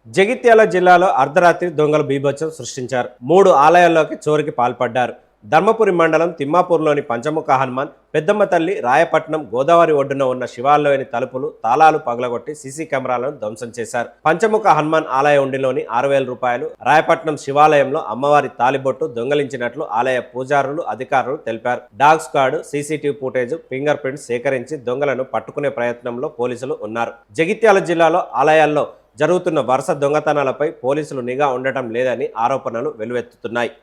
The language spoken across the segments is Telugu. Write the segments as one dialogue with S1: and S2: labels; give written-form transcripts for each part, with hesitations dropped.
S1: జగిత్యాల జిల్లాలో అర్ధరాత్రి దొంగలు బీభత్సం సృష్టించారు. 3 ఆలయాల్లోకి చోరికి పాల్పడ్డారు. ధర్మపురి మండలం తిమ్మాపూర్లోని పంచముఖ హనుమాన్, పెద్దమ్మ తల్లి, రాయపట్నం గోదావరి ఒడ్డున ఉన్న శివాలయంలోని తలుపులు, తాళాలు పగలగొట్టి సీసీ కెమెరాలను ధ్వంసం చేశారు. పంచముఖ హనుమాన్ ఆలయ ఉండిలోని 6,000 రూపాయలు, రాయపట్నం శివాలయంలో అమ్మవారి తాలిబొట్టు దొంగలించినట్లు ఆలయ పూజారులు, అధికారులు తెలిపారు. Dog squad, CCTV footage, finger prints సేకరించి దొంగలను పట్టుకునే ప్రయత్నంలో పోలీసులు ఉన్నారు. జగిత్యాల జిల్లాలో ఆలయాల్లో జరుగుతున్న వరుస దొంగతనాలపై పోలీసులు నిఘా ఉండటం లేదని ఆరోపణలు వెల్లువెత్తుతున్నాయి.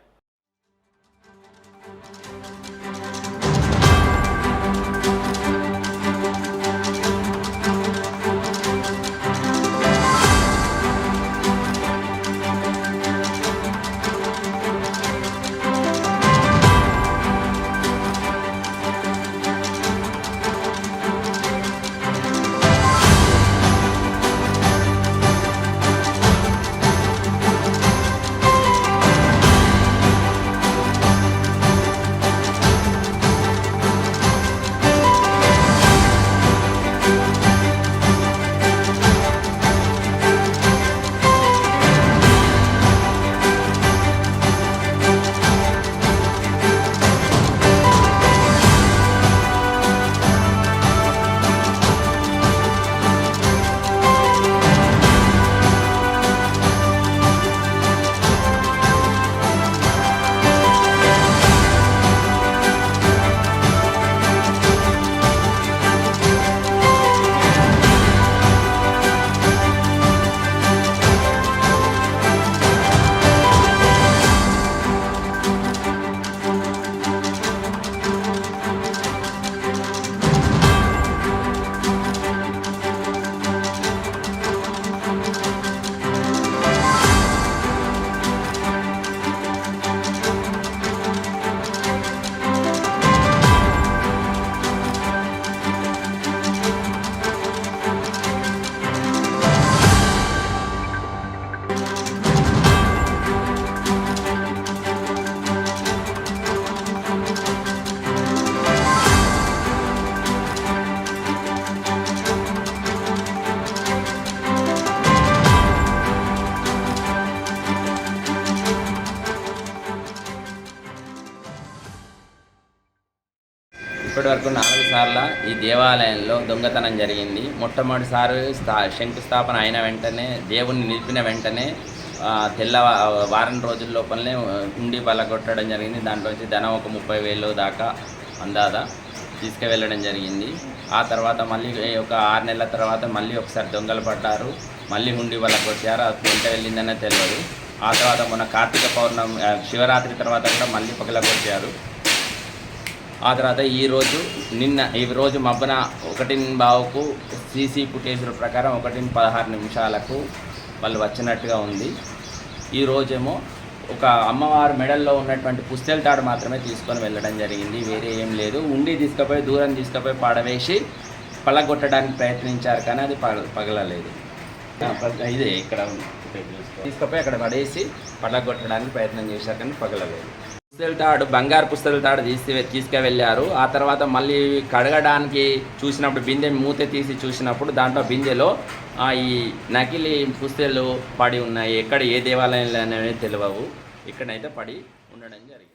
S2: ఇప్పటి వరకు 4 సార్ల ఈ దేవాలయంలో దొంగతనం జరిగింది. మొట్టమొదటిసారి శంకుస్థాపన అయిన వెంటనే, దేవుణ్ణి నిలిపిన వెంటనే వారం రోజుల లోపలనే ఉండి పలగొట్టడం జరిగింది. దాంట్లోంచి ధనం ఒక 30,000 దాకా అందాదా తీసుకువెళ్ళడం జరిగింది. ఆ తర్వాత మళ్ళీ ఒక 6 నెలల తర్వాత మళ్ళీ ఒకసారి దొంగలు పడ్డారు. మళ్ళీ హుండి పలగొట్టారు. అది ఎంత వెళ్ళిందనే తెలియదు. ఆ తర్వాత మొన్న కార్తీక పౌర్ణమి శివరాత్రి తర్వాత కూడా మళ్ళీ పగలగొట్టారు. ఆ తర్వాత ఈ రోజు మబ్బన 1:15కు సీసీ ఫుటేజ్ ప్రకారం 1:16 వాళ్ళు వచ్చినట్టుగా ఉంది. ఈరోజేమో ఒక అమ్మవారి మెడల్లో ఉన్నటువంటి పుస్తెల తాడు మాత్రమే తీసుకొని వెళ్ళడం జరిగింది. వేరే ఏం లేదు. ఉండి తీసుకుపోయి దూరం తీసుకుపోయి పడవేసి పగలగొట్టడానికి ప్రయత్నించారు, కానీ అది పగలలేదు. ఇదే ఇక్కడ తీసుకుపోయి అక్కడ పడేసి పగలగొట్టడానికి ప్రయత్నం చేశారు, కానీ పగలలేదు. పుస్తెల తాడు, బంగారు పుస్తెల తాడు తీసుకువెళ్ళారు. ఆ తర్వాత మళ్ళీ కడగడానికి చూసినప్పుడు బిందె మూత తీసి చూసినప్పుడు దాంట్లో బిందెలో ఈ నకిలీ పుస్తెలు పడి ఉన్నాయి. ఎక్కడ ఏ దేవాలయంలో అనేవి తెలియవు. ఇక్కడైతే పడి ఉండడం జరిగింది.